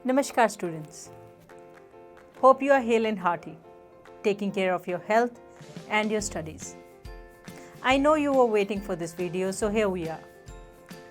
Namaskar students. Hope you are hale and hearty, taking care of your health and your studies. I know you were waiting for this video, so here we are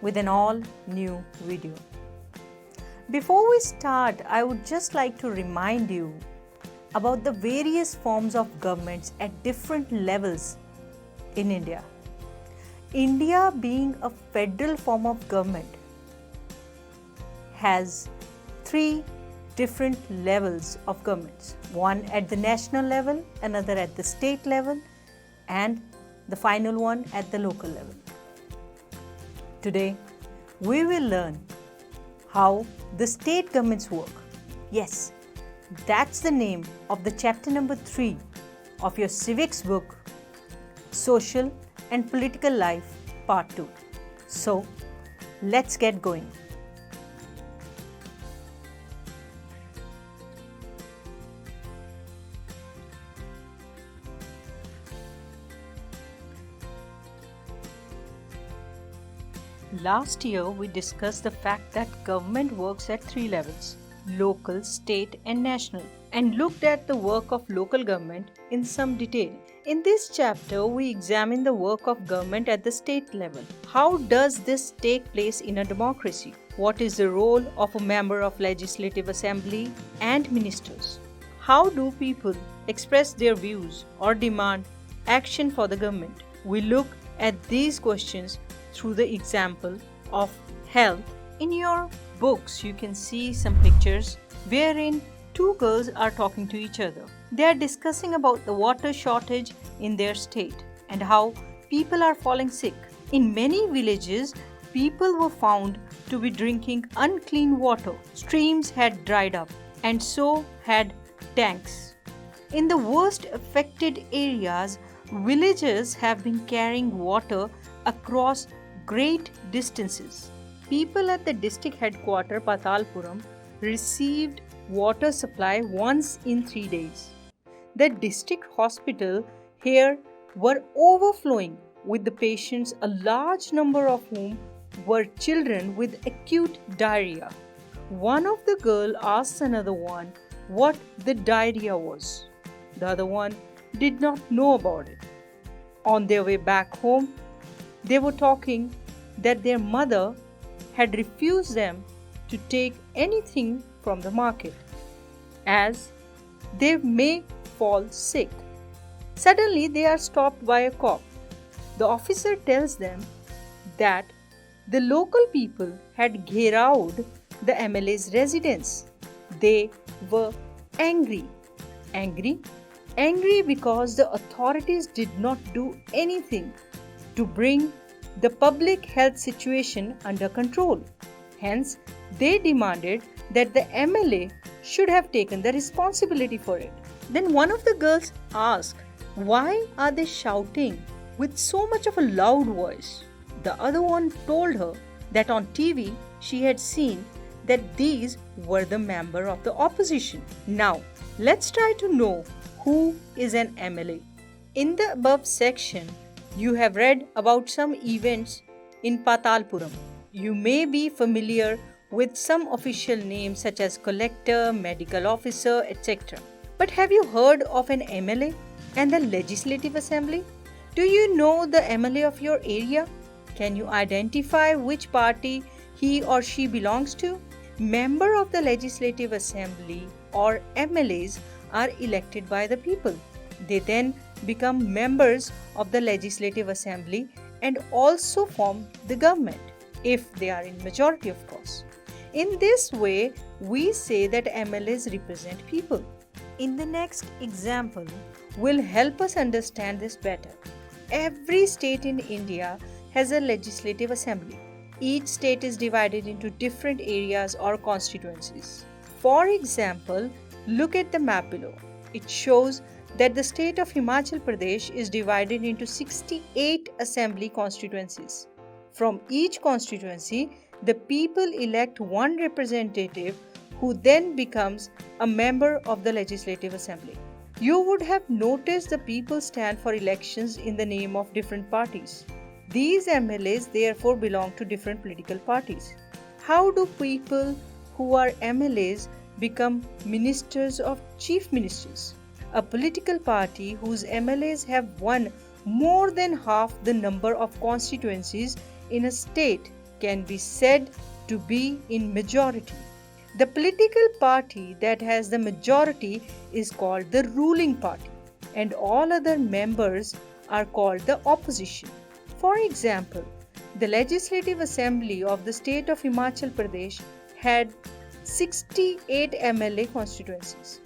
with an all new video. Before we start, I would just like to remind you about the various forms of governments at different levels in India. India, being a federal form of government, has three different levels of governments, one at the national level, another at the state level, and the final one at the local level. Today, we will learn how the state governments work. Yes, that's the name of the chapter number 3 of your civics book, Social and Political Life, Part 2. So, let's get going. Last year, we discussed the fact that government works at 3 levels: local, state, and national, and looked at the work of local government in some detail. In this chapter, we examine the work of government at the state level. How does this take place in a democracy? What is the role of a member of Legislative Assembly and ministers? How do people express their views or demand action for the government? We look at these questions through the example of health. In your books, you can see some pictures wherein two girls are talking to each other. They are discussing about the water shortage in their state and how people are falling sick. In many villages, people were found to be drinking unclean water. Streams had dried up, and so had tanks. In the worst affected areas, villagers have been carrying water across great distances. People at the district headquarters Patalpuram received water supply once in 3 days. The district hospital here were overflowing with the patients, a large number of whom were children with acute diarrhea. One of the girls asked another one what the diarrhea was. The other one did not know about it. On their way back home, they were talking that their mother had refused them to take anything from the market, as they may fall sick. Suddenly, they are stopped by a cop. The officer tells them that the local people had gherawed the MLA's residence. They were angry. Angry because the authorities did not do anything to bring the public health situation under control. Hence, they demanded that the MLA should have taken the responsibility for it. Then one of the girls asked, "Why are they shouting with so much of a loud voice?" The other one told her that on TV she had seen that these were the member of the opposition. Now, let's try to know who is an MLA. In the above section, you have read about some events in Patalpuram. You may be familiar with some official names such as collector, medical officer, etc. But have you heard of an MLA and the Legislative Assembly? Do you know the MLA of your area? Can you identify which party he or she belongs to? Members of the Legislative Assembly or MLAs are elected by the people. They then become members of the Legislative Assembly and also form the government, if they are in majority, of course. In this way, we say that MLAs represent people. In the next example, will help us understand this better. Every state in India has a Legislative Assembly. Each state is divided into different areas or constituencies. For example, look at the map below. It shows that the state of Himachal Pradesh is divided into 68 assembly constituencies. From each constituency, the people elect one representative who then becomes a member of the Legislative Assembly. You would have noticed the people stand for elections in the name of different parties. These MLAs therefore belong to different political parties. How do people who are MLAs become ministers of chief ministers. A political party whose MLAs have won more than half the number of constituencies in a state can be said to be in majority. The political party that has the majority is called the ruling party, and all other members are called the opposition. For example, the Legislative Assembly of the state of Himachal Pradesh had 68 MLA constituencies.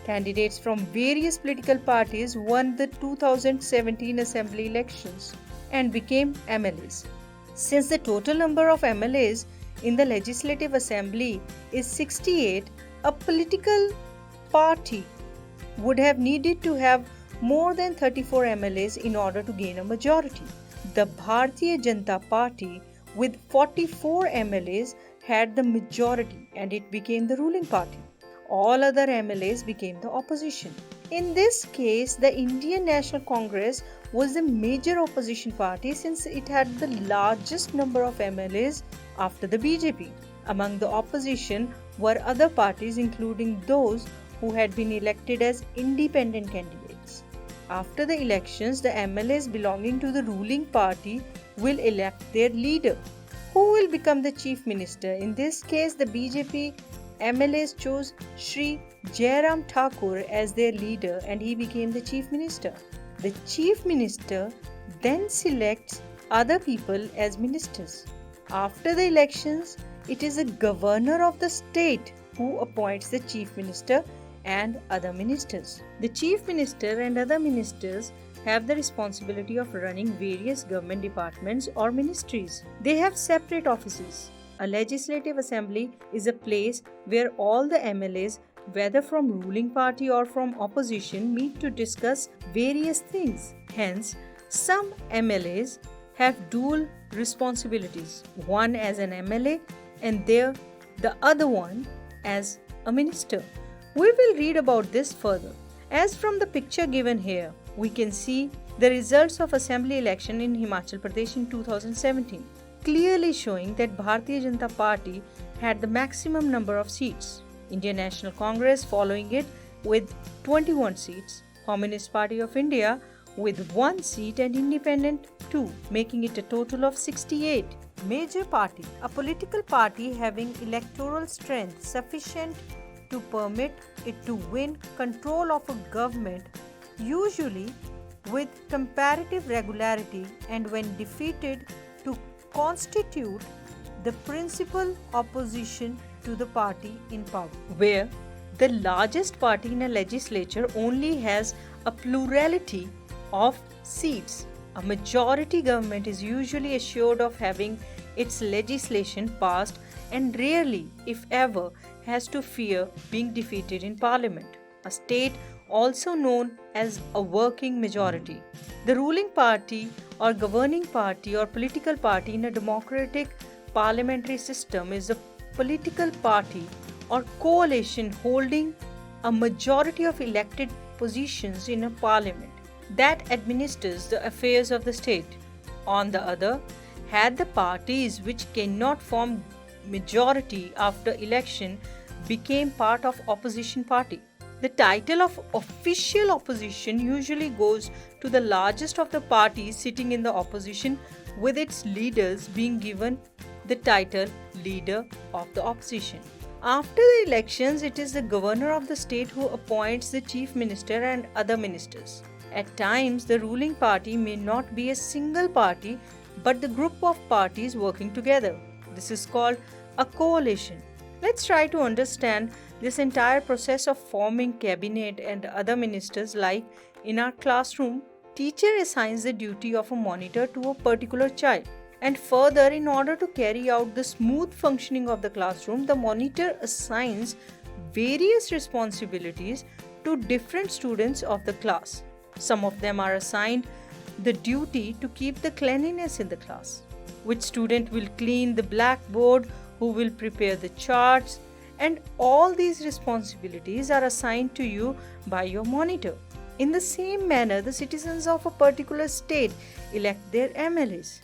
Candidates from various political parties won the 2017 assembly elections and became MLAs. Since the total number of MLAs in the Legislative Assembly is 68, a political party would have needed to have more than 34 MLAs in order to gain a majority. The Bharatiya Janata Party with 44 MLAs had the majority and it became the ruling party. All other MLAs became the opposition. In this case, the Indian National Congress was the major opposition party since it had the largest number of MLAs after the BJP. Among the opposition were other parties including those who had been elected as independent candidates. After the elections, the MLAs belonging to the ruling party will elect their leader, who will become the chief minister. In this case, the BJP MLAs chose Shri Jairam Thakur as their leader and he became the chief minister. The chief minister then selects other people as ministers. After the elections, it is the governor of the state who appoints the chief minister and other ministers. The chief minister and other ministers have the responsibility of running various government departments or ministries. They have separate offices. A legislative assembly is a place where all the MLAs, whether from ruling party or from opposition, meet to discuss various things. Hence, some MLAs have dual responsibilities, one as an MLA and the other one as a minister. We will read about this further. As from the picture given here, we can see the results of assembly election in Himachal Pradesh in 2017, clearly showing that Bharatiya Janata Party had the maximum number of seats. Indian National Congress following it with 21 seats, Communist Party of India with 1 seat and Independent 2, making it a total of 68. Major party, a political party having electoral strength sufficient to permit it to win control of a government, usually with comparative regularity, and when defeated to constitute the principal opposition to the party in power, where the largest party in a legislature only has a plurality of seats. A majority government is usually assured of having its legislation passed and rarely, if ever, has to fear being defeated in parliament. A state also known as a working majority. The ruling party or governing party or political party in a democratic parliamentary system is a political party or coalition holding a majority of elected positions in a parliament that administers the affairs of the state. On the other hand, the parties which cannot form majority after election became part of opposition party. The title of official opposition usually goes to the largest of the parties sitting in the opposition, with its leaders being given the title leader of the opposition. After the elections, it is the governor of the state who appoints the chief minister and other ministers. At times, the ruling party may not be a single party but the group of parties working together. This is called a coalition. Let's try to understand this entire process of forming cabinet and other ministers. Like in our classroom, teacher assigns the duty of a monitor to a particular child. And further, in order to carry out the smooth functioning of the classroom, the monitor assigns various responsibilities to different students of the class. Some of them are assigned the duty to keep the cleanliness in the class. Which student will clean the blackboard, who will prepare the charts, and all these responsibilities are assigned to you by your monitor. In the same manner, the citizens of a particular state elect their MLAs.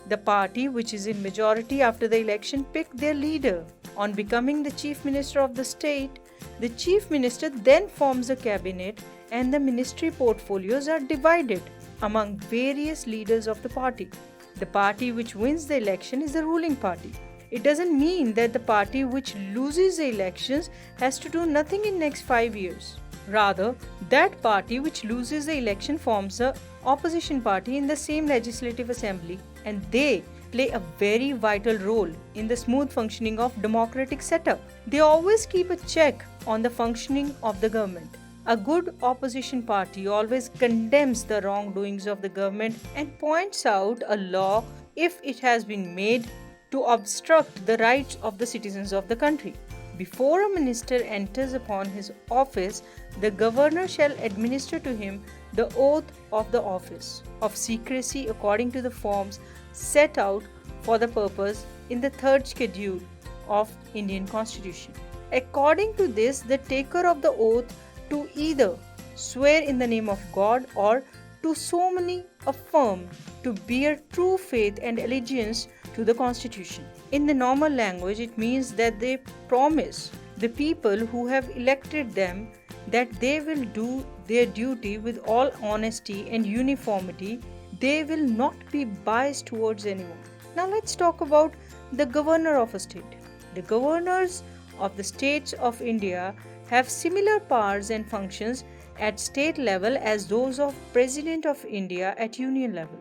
The party which is in majority after the election pick their leader. On becoming the chief minister of the state, the chief minister then forms a cabinet and the ministry portfolios are divided among various leaders of the party. The party which wins the election is the ruling party. It doesn't mean that the party which loses the elections has to do nothing in next 5 years. Rather, that party which loses the election forms a opposition party in the same legislative assembly, and they play a very vital role in the smooth functioning of democratic setup. They always keep a check on the functioning of the government. A good opposition party always condemns the wrongdoings of the government and points out a law if it has been made to obstruct the rights of the citizens of the country. Before a minister enters upon his office, the governor shall administer to him the oath of the office of secrecy according to the forms set out for the purpose in the third schedule of Indian Constitution. According to this, the taker of the oath to either swear in the name of God or to solemnly affirm to bear true faith and allegiance to the Constitution. In the normal language, it means that they promise the people who have elected them that they will do their duty with all honesty and uniformity. They will not be biased towards anyone. Now let's talk about the governor of a state. The governors of the states of India have similar powers and functions at state level as those of President of India at union level.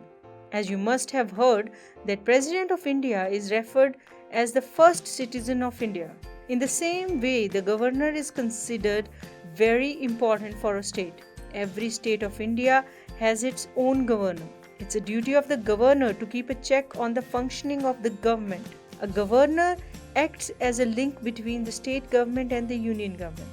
As you must have heard that President of India is referred as the first citizen of India. In the same way, the governor is considered very important for a state. Every state of India has its own governor. It's a duty of the governor to keep a check on the functioning of the government. A governor acts as a link between the state government and the union government.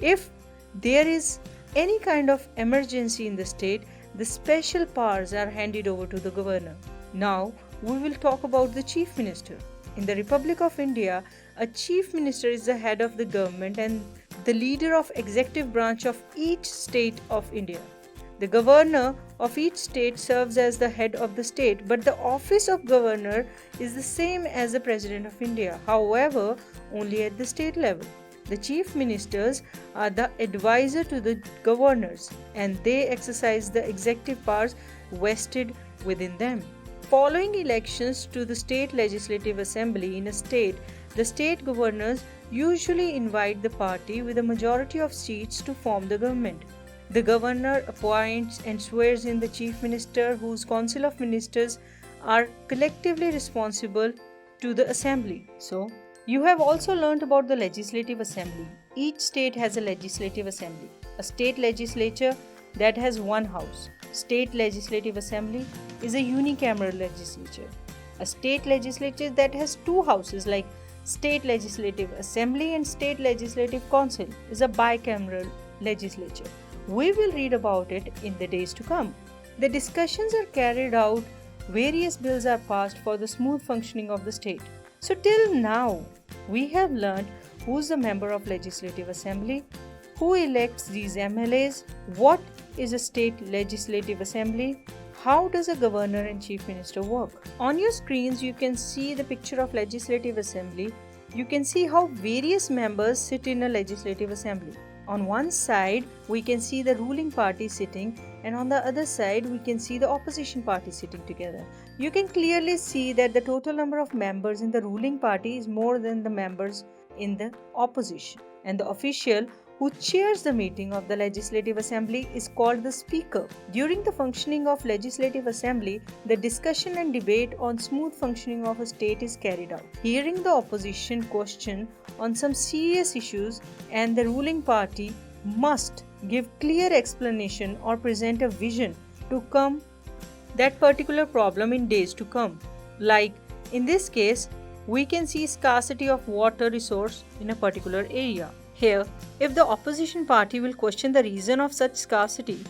If there is any kind of emergency in the state, the special powers are handed over to the governor. Now, we will talk about the chief minister. In the Republic of India, a chief minister is the head of the government and the leader of executive branch of each state of India. The governor of each state serves as the head of the state, but the office of governor is the same as the President of India, however, only at the state level. The chief ministers are the advisor to the governors and they exercise the executive powers vested within them. Following elections to the state legislative assembly in a state, the state governors usually invite the party with a majority of seats to form the government. The governor appoints and swears in the chief minister, whose council of ministers are collectively responsible to the assembly. So, you have also learnt about the legislative assembly. Each state has a legislative assembly, a state legislature that has one house. State legislative assembly is a unicameral legislature. A state legislature that has two houses like state legislative assembly and state legislative council is a bicameral legislature. We will read about it in the days to come. The discussions are carried out, various bills are passed for the smooth functioning of the state. So till now, we have learned who's the member of Legislative Assembly, who elects these MLAs, what is a state legislative assembly, how does a governor and chief minister work. On your screens, you can see the picture of Legislative Assembly. You can see how various members sit in a legislative assembly. On one side, we can see the ruling party sitting, and on the other side, we can see the opposition party sitting together. You can clearly see that the total number of members in the ruling party is more than the members in the opposition. And the official who chairs the meeting of the Legislative Assembly is called the Speaker. During the functioning of Legislative Assembly, the discussion and debate on smooth functioning of a state is carried out. Hearing the opposition question on some serious issues, and the ruling party must give clear explanation or present a vision to come that particular problem in days to come. Like in this case, we can see scarcity of water resource in a particular area. Here, if the opposition party will question the reason of such scarcity,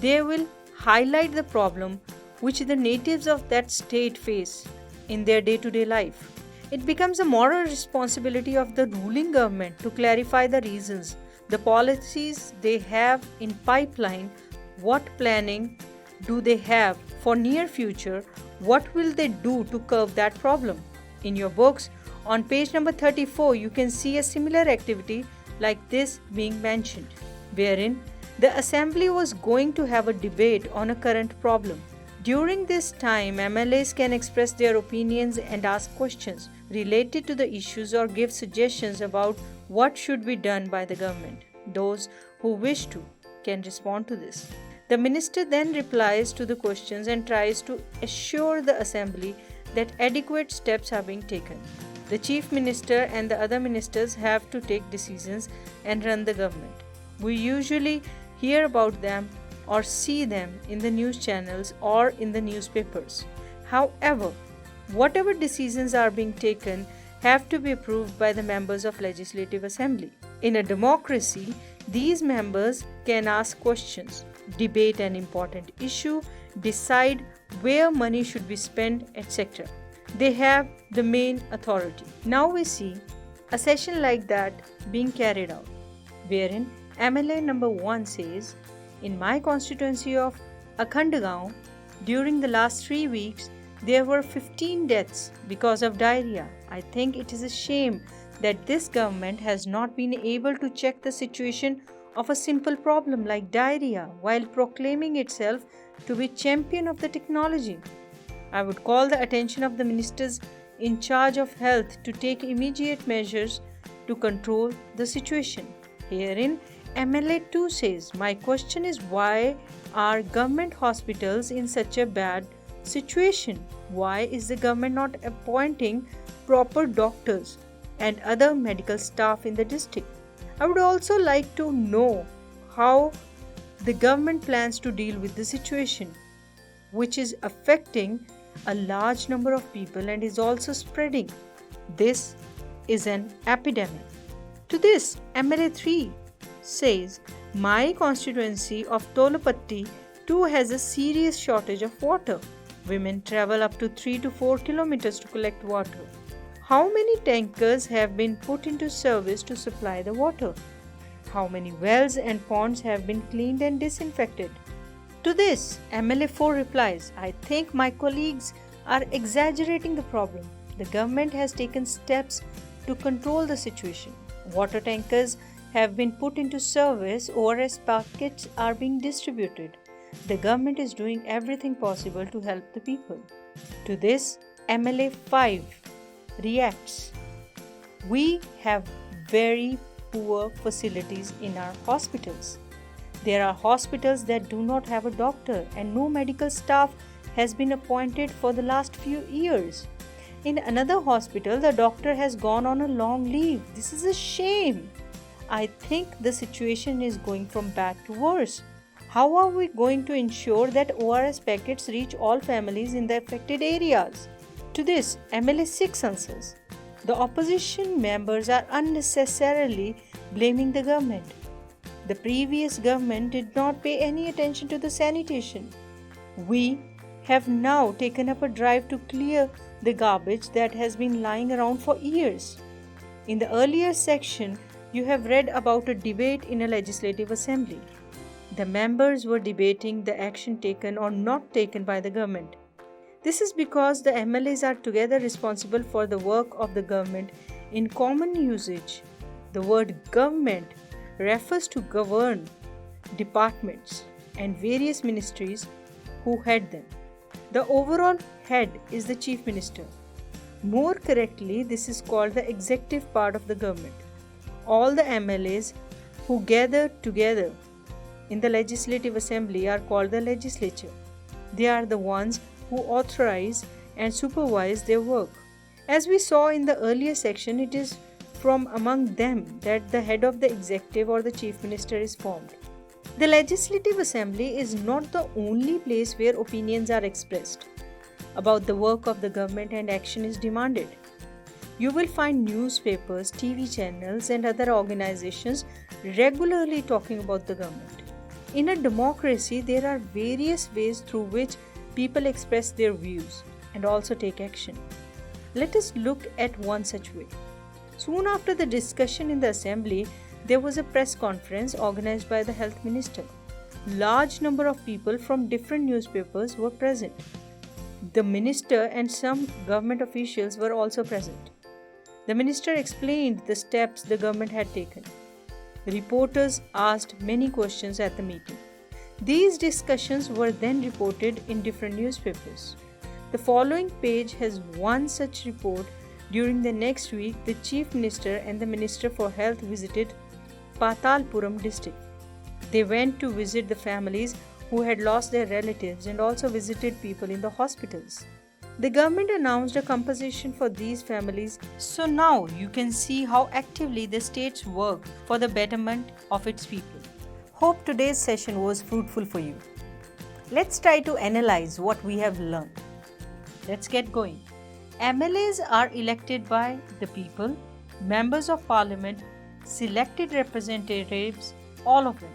they will highlight the problem which the natives of that state face in their day-to-day life. It becomes a moral responsibility of the ruling government to clarify the reasons, the policies they have in pipeline, what planning do they have for near future, what will they do to curb that problem. In your books, On page number 34, you can see a similar activity like this being mentioned, wherein the assembly was going to have a debate on a current problem. During this time, MLAs can express their opinions and ask questions related to the issues or give suggestions about what should be done by the government. Those who wish to can respond to this. The minister then replies to the questions and tries to assure the assembly that adequate steps are being taken. The chief minister and the other ministers have to take decisions and run the government. We usually hear about them or see them in the news channels or in the newspapers. However, whatever decisions are being taken have to be approved by the members of Legislative Assembly. In a democracy, these members can ask questions, debate an important issue, decide where money should be spent, etc. They have the main authority. Now we see a session like that being carried out, wherein MLA number 1 says, in my constituency of Akhandgaon, during the last 3 weeks, there were 15 deaths because of diarrhea. I think it is a shame that this government has not been able to check the situation of a simple problem like diarrhea while proclaiming itself to be champion of the technology. I would call the attention of the ministers in charge of health to take immediate measures to control the situation. Herein, MLA 2 says, my question is, why are government hospitals in such a bad situation? Why is the government not appointing proper doctors and other medical staff in the district? I would also like to know how the government plans to deal with the situation, which is affecting a large number of people and is also spreading. This is an epidemic. To this, MLA 3 says, my constituency of Tolapatti too has a serious shortage of water. Women travel up to 3 to 4 kilometers to collect water. How many tankers have been put into service to supply the water? How many wells and ponds have been cleaned and disinfected? To this, MLA 4 replies, I think my colleagues are exaggerating the problem. The government has taken steps to control the situation. Water tankers have been put into service, ORS packets are being distributed. The government is doing everything possible to help the people. To this, MLA 5 reacts, we have very poor facilities in our hospitals. There are hospitals that do not have a doctor and no medical staff has been appointed for the last few years. In another hospital, the doctor has gone on a long leave. This is a shame. I think the situation is going from bad to worse. How are we going to ensure that ORS packets reach all families in the affected areas? To this, MLA 6 answers, the opposition members are unnecessarily blaming the government. The previous government did not pay any attention to the sanitation. We have now taken up a drive to clear the garbage that has been lying around for years. In the earlier section, you have read about a debate in a legislative assembly. The members were debating the action taken or not taken by the government. This is because the MLAs are together responsible for the work of the government. In common usage, the word government refers to govern departments and various ministries who head them. The overall head is the chief minister. More correctly, this is called the executive part of the government. All the MLAs who gather together in the legislative assembly are called the legislature. They are the ones who authorize and supervise their work. As we saw in the earlier section, it is from among them that the head of the executive or the chief minister is formed. The legislative assembly is not the only place where opinions are expressed about the work of the government and action is demanded. You will find newspapers, TV channels, and other organizations regularly talking about the government. In a democracy, there are various ways through which people express their views and also take action. Let us look at one such way. Soon after the discussion in the assembly, there was a press conference organized by the health minister. Large number of people from different newspapers were present. The minister and some government officials were also present. The minister explained the steps the government had taken. Reporters asked many questions at the meeting. These discussions were then reported in different newspapers. The following page has one such report. During the next week, the Chief Minister and the Minister for Health visited Patalpuram district. They went to visit the families who had lost their relatives and also visited people in the hospitals. The government announced a compensation for these families. So now you can see how actively the states work for the betterment of its people. Hope today's session was fruitful for you. Let's try to analyze what we have learned. Let's get going. MLAs are elected by the people, members of parliament, selected representatives, all of them.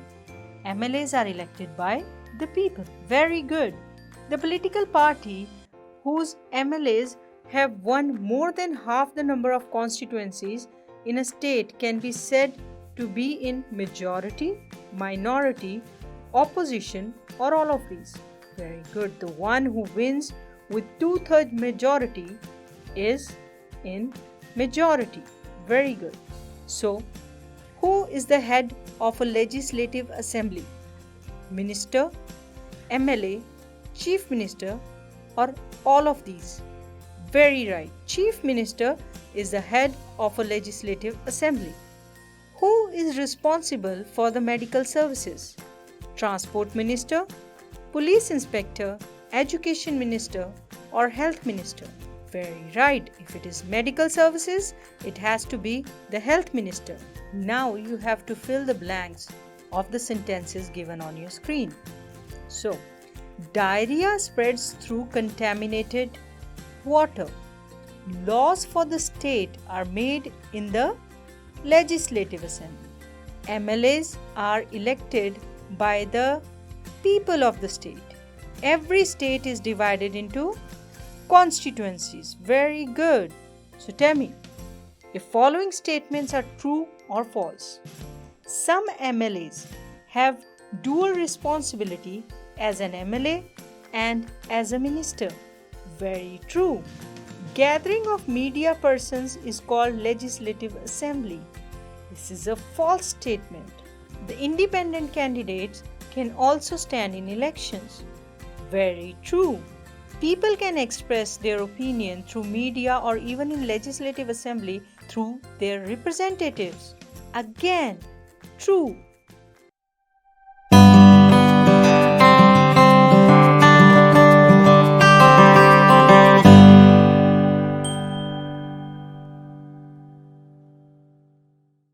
MLAs are elected by the people. Very good. The political party whose MLAs have won more than half the number of constituencies in a state can be said to be in majority, minority, opposition, or all of these. Very good. The one who wins with 2/3 majority is in majority. Very good. So, who is the head of a legislative assembly? Minister, MLA, Chief Minister, or all of these? Very right. Chief Minister is the head of a legislative assembly. Who is responsible for the medical services? Transport Minister, Police Inspector, Education Minister, or Health Minister? Very right. If it is medical services, it has to be the Health Minister. Now you have to fill the blanks of the sentences given on your screen. So, diarrhea spreads through contaminated water. Laws for the state are made in the Legislative Assembly. MLAs are elected by the people of the state. Every state is divided into constituencies. Very good. So tell me, if following statements are true or false. Some MLAs have dual responsibility as an MLA and as a minister. Very true. Gathering of media persons is called Legislative Assembly. This is a false statement. The independent candidates can also stand in elections. Very true. People can express their opinion through media or even in Legislative Assembly through their representatives. Again, true.